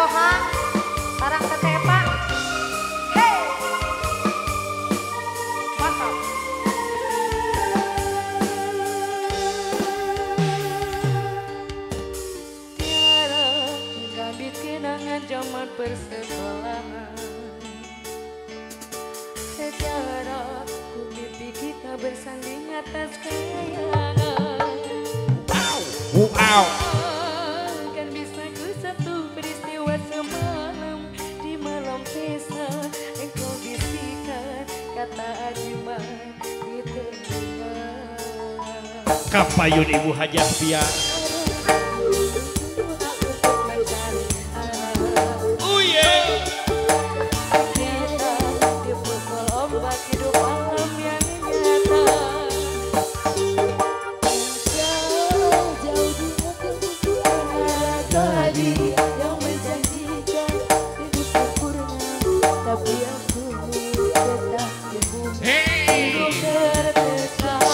Ohang, sarang ketepa. Hei, mantap. Tiara menggambit kenangan zaman persekolahan. Sejarah ku mimpi kita bersanding atas kayangan. Wow. Kan bisa ku satu peristiwa semalam di malam pesta. Engkau bisikan kata ajiman di telinga. Kapayun Ibu Hajah Pia.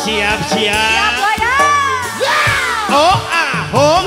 Siap siap. Oh ah oh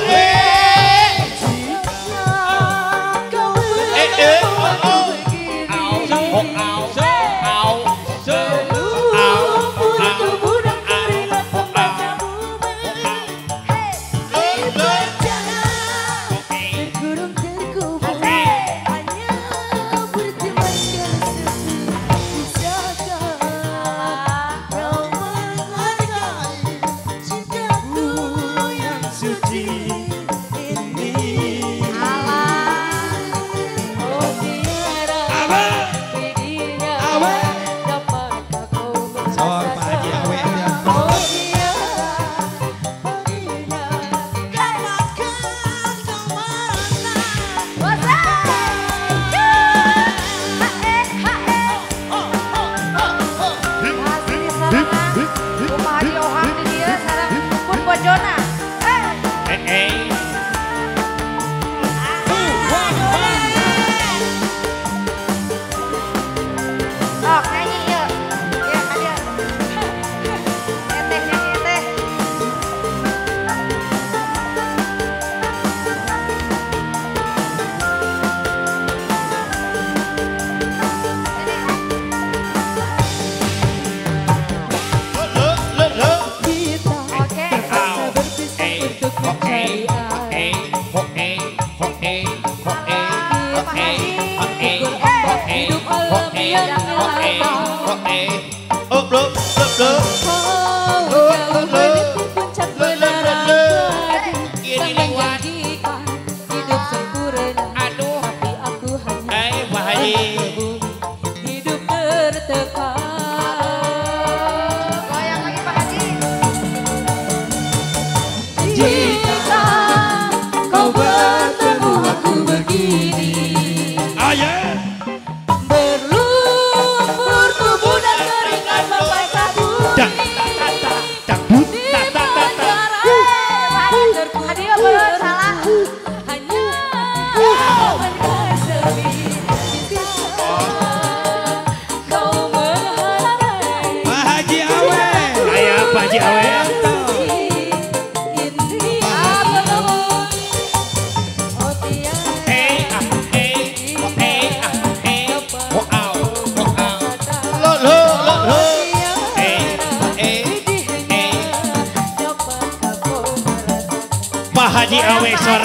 Pak Haji Awe sor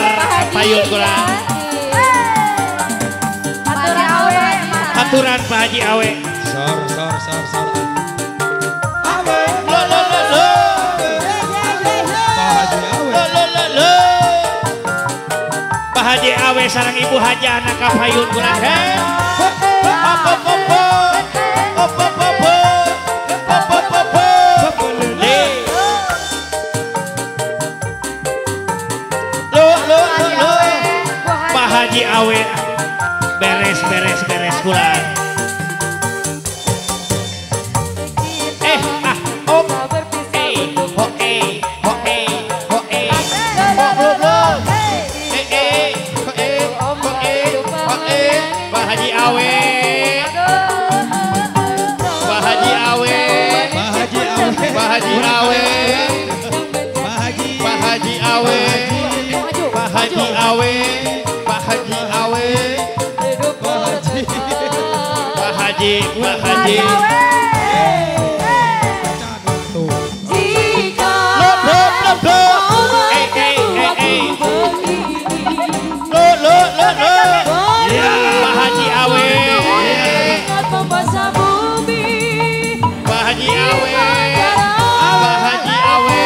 payung kurang. Aturan Pak Haji Awe. Sor. Awe. Lo. Pak Haji Awe. Pak Haji Awe sareng Ibu Haja anak payung kurang. Haji Awe beres pulang. Pak Haji Awe. Pak Haji Awe. Pak Haji Awe. Pak Haji Awe. Pak Haji Awe. Pak Haji Awe. Haji. Jika Ya, Pak Haji Awe. membasah bumi, Pak Haji Awe. Pak Haji Awe.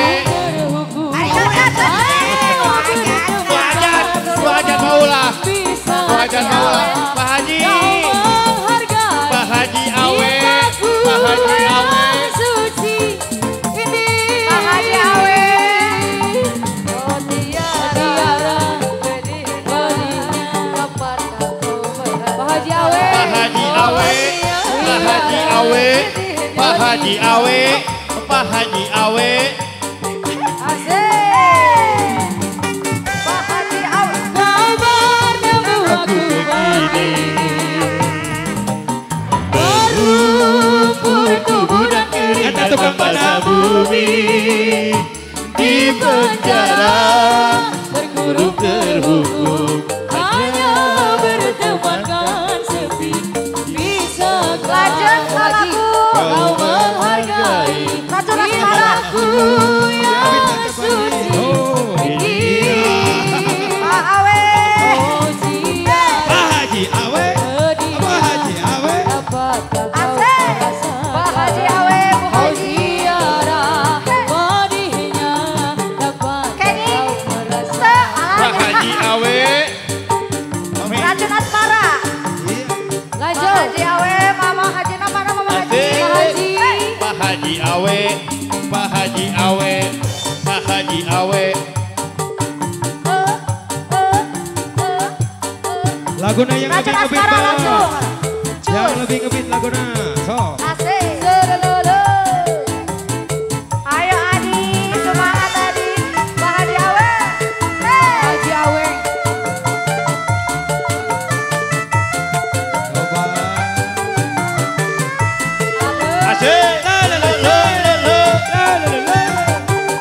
Wajan maulah. Wajan maulah. Pak Haji. Pak Haji Awe. Pak Haji Awe. Suci ini Pak Haji Awe. Oh tiara dapat aku Pak Haji Awe. Pak Haji Awe. Pak Haji Awe. Pak Haji Awe. Pak Haji Awe. Asik. Pak Haji Awe. Kabarnya aku begini berumpur tubuh dan kering Eta tukang basah bumi di penjara terkurung terhukum. hanya bertemankan sepi bisa Lanjut mamaku. kau menghargai Racun asmara. aku yang suci ini Pak Awe. oh tiara Pak Haji Awe. Pak Haji Awe. dapatkah kau Asik. merasakan Pak Haji Awe, Bu oh Haji. tiara pedihnya dapatkah Kenny. kau merasakan Pak Haji Awe. Racun asmara. Pak lanjut Haji Awe, Mama Haji nama Mama Haji. Asik. Pak Haji Pak Haji Awe. Pak Haji Awe. Pak Haji Awe. Laguna yang Racun lebih ngebit asmara Bang. langsung. Yang lebih ngebit Laguna. Sok. Asik. Ayo Adi, semangat Adi. Pak Haji Awe. Hey. Haji Awe Coba. Asik. La la la la la la la la la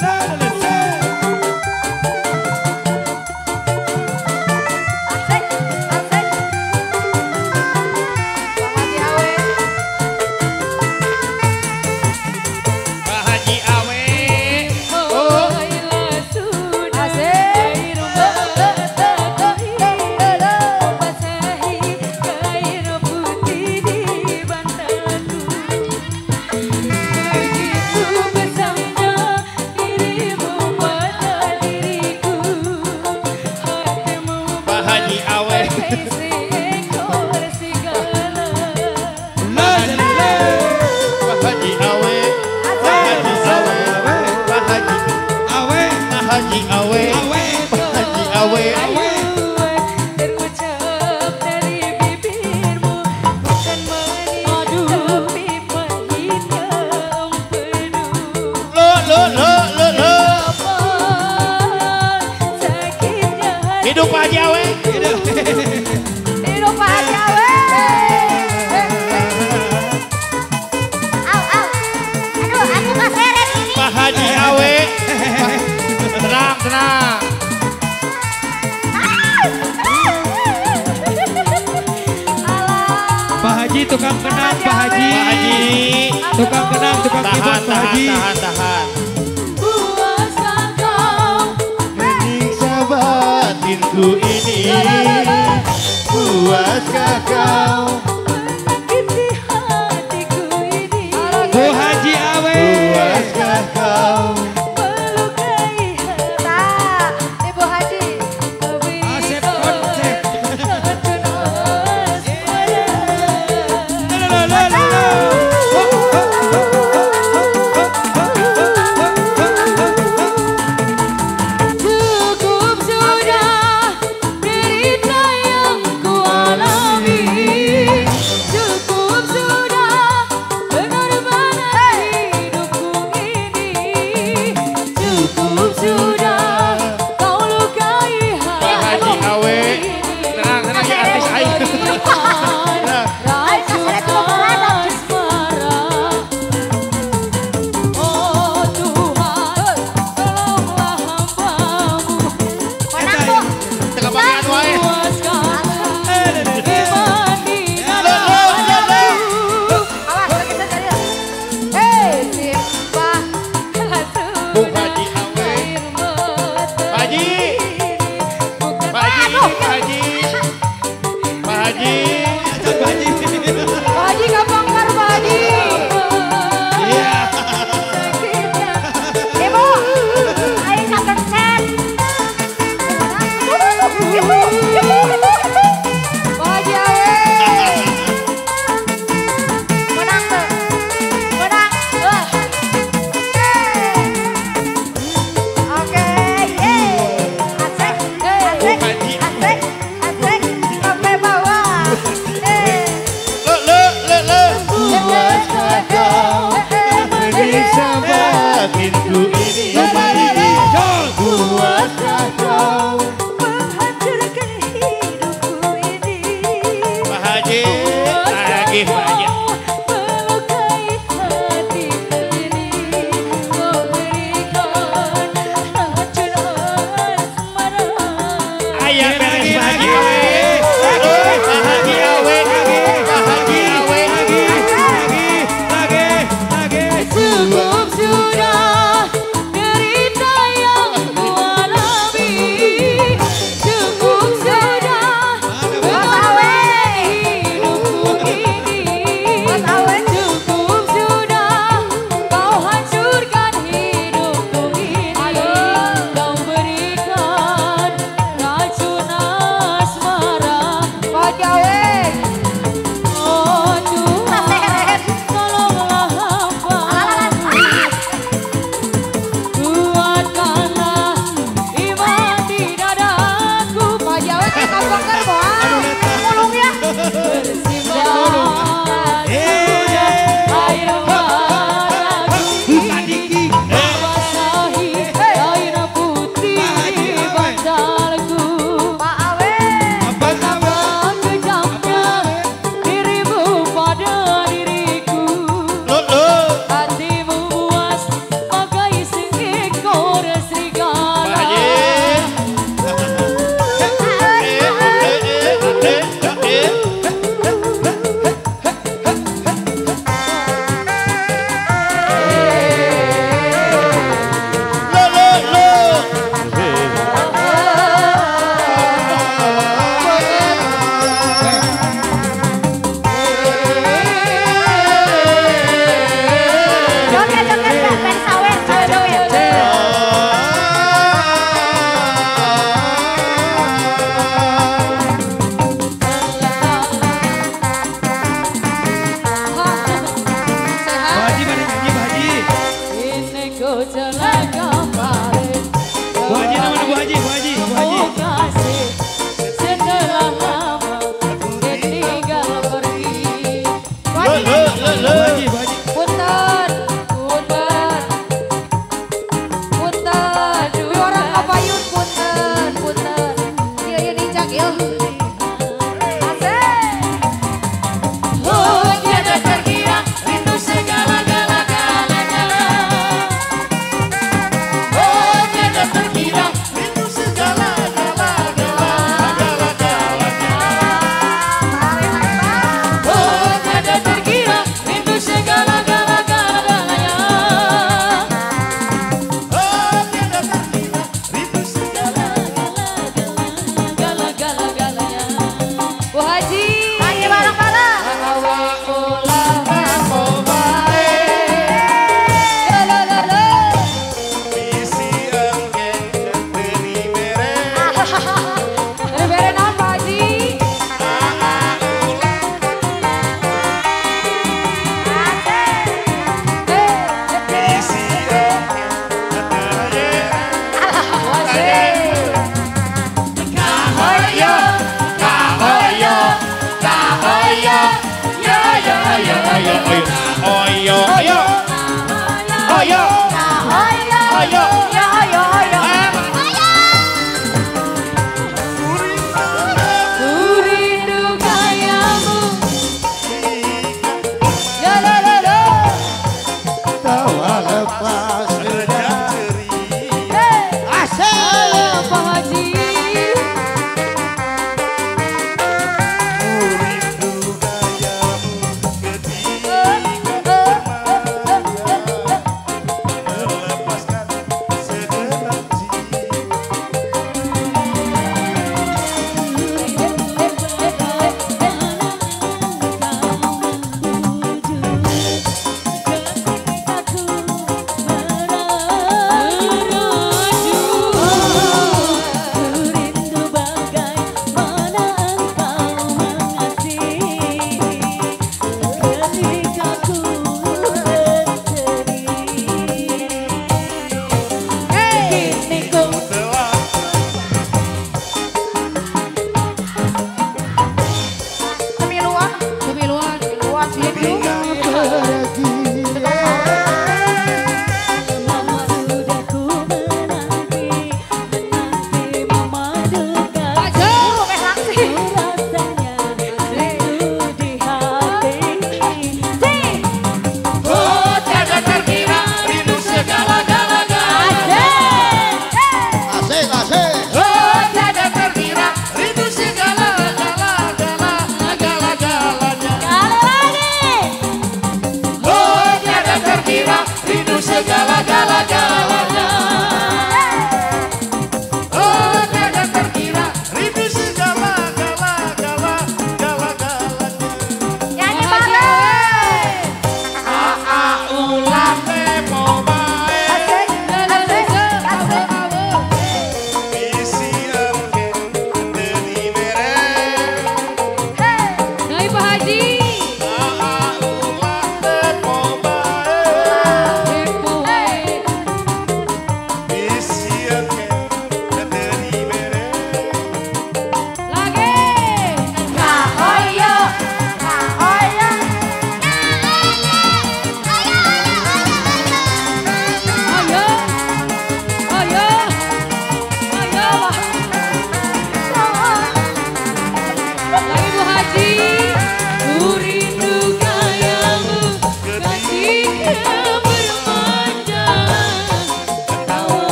la la la la. Asik, asik. Pak Haji Awe. Pak Haji Awe. oh asik membasahi kain putih di bantalku begitu besarnya dirimu pada diriku hatimu Pak Haji Awe. seekor serigala La la la. Pak Haji Awe. Pak Haji Awe. Pak Haji Awe. Pak Haji Awe. Awe. Pak Haji Awe. Ayuan terucap dari bibirmu bukan manis tapi pahit yang penuh Lo. apa sakitnya hati Hidup Pak Haji Awe. Hidup Pak Haji Awe. Au, au. Aduh, aku keseret ini. Pak Haji Awe. Tenang, tenang. Pak Haji tukang kenang Pak Haji. Pak Haji. Tukang kenang, tukang Tahan, keyboard Pak tahan, Haji. tahan, tahan. puaskah kau Menyiksa batinku ini. Puaskah kau? menyakiti hatiku ini Bu Haji Awe. Puaskah kau? melukai hati Tak, Ibu Haji. Asep konsep. La la la la la. Cukup sudah derita yang ku alami Kau jalan kemarin. Bu Haji namanya Bu Haji, Bu Haji, Bu Haji. Kau kasih setelah lama ditinggal pergi. Wajib Bu Haji, Bu Haji. punten. Punten, punten, Kuwi orang kapayun punten, punten. Ieu ieu dicak ieu. Asik. oh tiada terkira itu segala-galanya.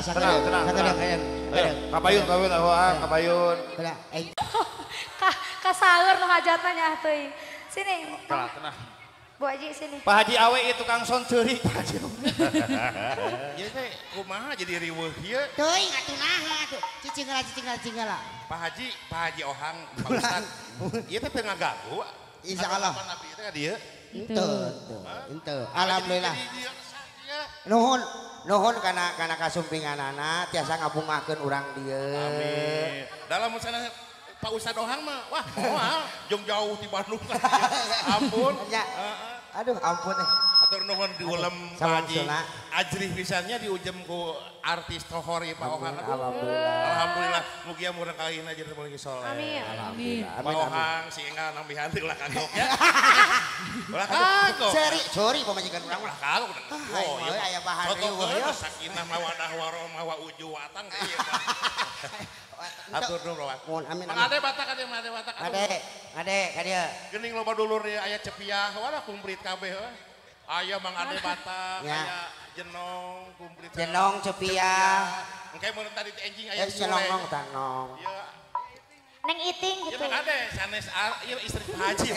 Tenang, tenang, tenang. Ayo, kabayun, kabayun. Kasaeur nu hajatna nya teuing. Sini. Tenang. Bu Haji sini. Pak Haji Awe itu tukang son ceurik Pak Haji. Ieu teh kumaha jadi riweuh ieu? Teuing atuh naha atuh. Cicing lah. Pak Haji Ohang, Pak Ustad. Ieu teh teu ngagagu. Insyaallah. Nabi teh ka dieu. Ente. Alhamdulillah. Nuhun kana kasumpinganana tiasa ngabungahkeun urang dieu. Amin. Dalam musana Pak Ustad Ohang mah wah moal jeung jauh ti Bandung. Ampun. Ya. Aduh ampun teh. Atur nuhun diulem Pak Haji. Ajrih pisannya diujem ku artis tohori Pak Ohang. Alhamdulillah. Mugia murang kalihna jeung mulai soleh. Amin. Amin. Pak Ohang si enggak nambi hati ulah kagok ya. Ulah kagok. Sorry pamajikan urang Ulah kagok. Oh iya aya bahan riweuh ya. Sakinah mawadah warahmah wa uju watang ieu. Atur nuhun. Mohon amin. Mang ade batak ade batak. Ade ka dieu. Geuning loba dulur ieu aya cepiah wadah kumplit kabeh heuh. Aya Mang ade batak, aya jenong kumplit. Jenong cepiah. Engke mun tadi enjing aya jenong tanong. Ieu Neng Iting gitu. Mang ade sanes ieu istri Pak Haji.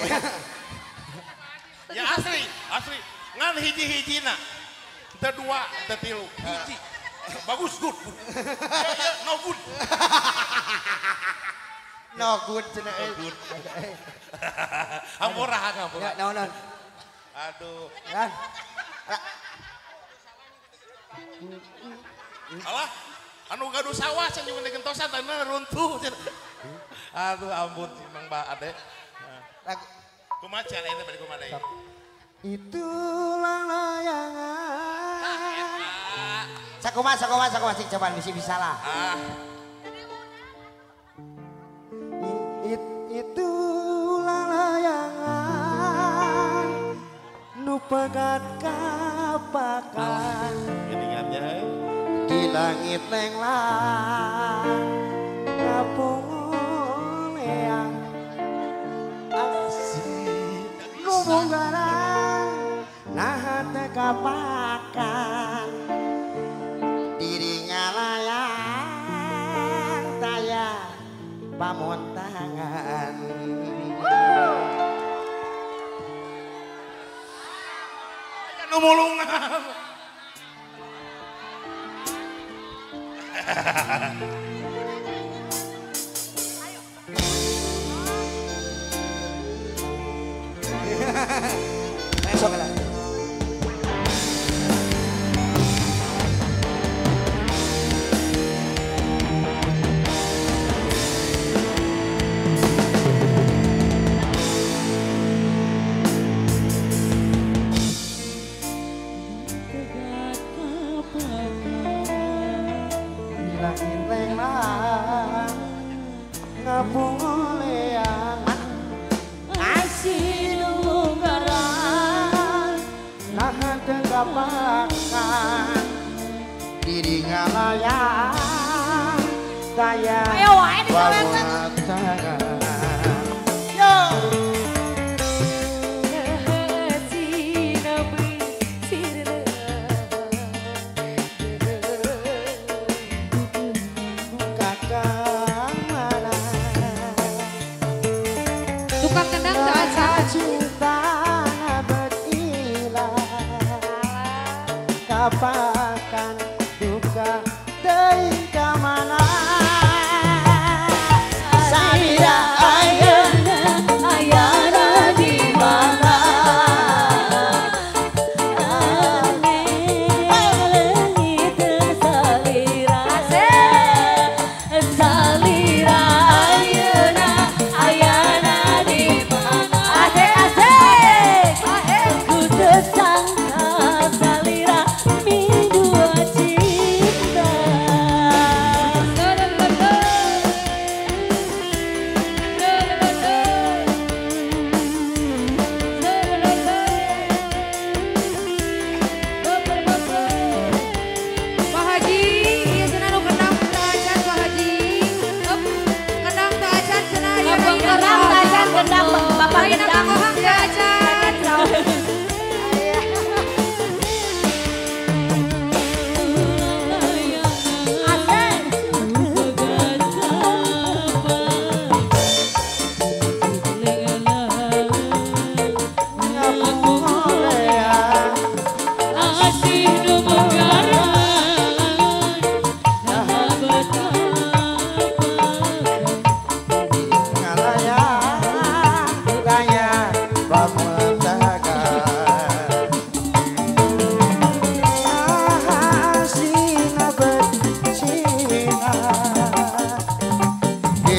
Ya asli. Ngan hiji-hijina. Teu dua, teu tilu, hiji. Bagus good. Ya, no good. No good cenah. Good. Hampura. Ya, naon. Aduh. Kan. Alah, anu gaduh sawah can juga digentosan tadi runtuh. Aduh ampun si Mang Ade. Kumaha can eta bari kumaha deui? Itulah layangan. Sakumaha sing cobaan bisa lah. Itulah layangan nu pegat kapakan Geuningannya di langit lenglang ngapung leang asih nu bogarang nah teu kapakan dirinya layang taya pamontangan. nu mulungan. Besok lah. Ngapung leang asih nunggaran nah teu kapakan diri ngalayang daya Ayo wae disolekan. Yo kakang mana Tukang kendang tak acan. cinta begilah kapakan duka teuing ka mana sabida ayeuna Ayana di mana? Langit salira, salira ayeuna, ayana di mana? Ku teu sangka salira midua cinta. Pak Haji, ieu cenah nu kendang teu acan Pak Haji. Kendang teu acan cenah ieu Abang kendang teu acan kendang, Bapak Ayeuna kendang. Kang Ohang teu acan.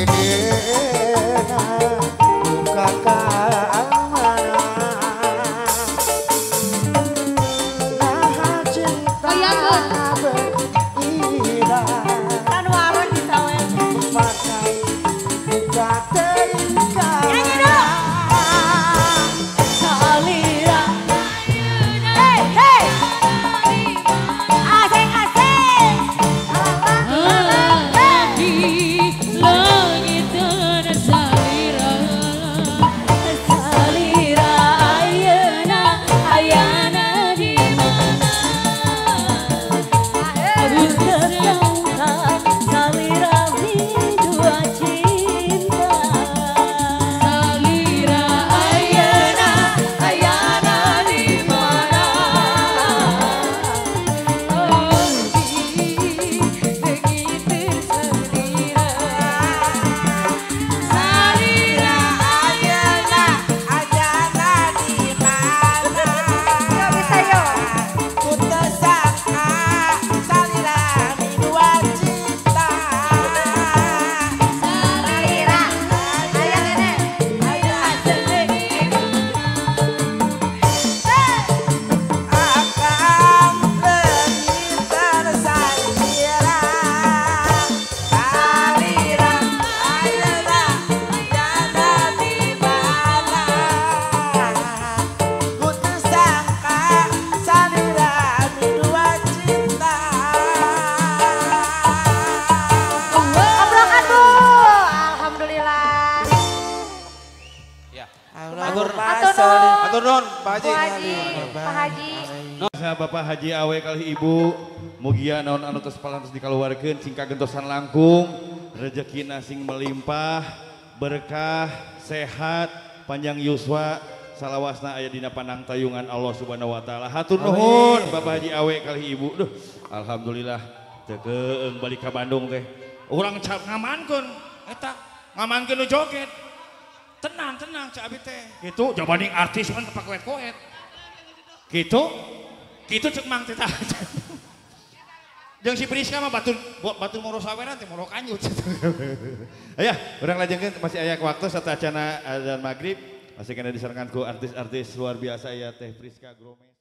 dena kakak mana nah cinta berirah Kan warung di sawen. pakai buka terikat Nyanyi dulu. Salira. Hey, hey. Asik, asik. Di langit dan salira. Salira ayeuna, ayeuna di mana? Aku tersangka salira dua cinta. Salira Ayeuna, ayeuna di mana? Oh, begitu salira. Salira ayeuna ajana di mana Gak bisa yo. ku tersangka salira dua cinta Salira, ayeuna, ayeuna sedih. akan lebih tersalira salira ayeuna ajana di mana ku tersangka salira dua cinta Obrokan Bu. Alhamdulillah. Ya. Atur Atur Nuhun, Pak Bu Haji. Haji, Pak Haji. Saya Bapak Haji Awe kali Ibu, mugia naon anu tos palantos dikaluarkeun singka gentosan langkung, rezekina sing melimpah, berkah, sehat, panjang yuswa, salawasna aya dina panang tayungan Allah Subhanahu wa taala. Hatur nuhun Bapak Haji Awe kali Ibu. Duh, alhamdulillah teu keung balik ka Bandung teh. Urang ngamankeun eta, ngamankeun nu joget. Tenang, tenang cak abi teh. Gitu, jabanding artis kan kepakoet-koet. Gitu, gitu cek mang teh tah. Jeung si Priska mah batur moro saweran teh moro kanyut. Aya, urang lajengkeun masih aya waktu saat acana azan maghrib. Masih kena disarankan ku artis-artis luar biasa ya Teh Priska Gromes.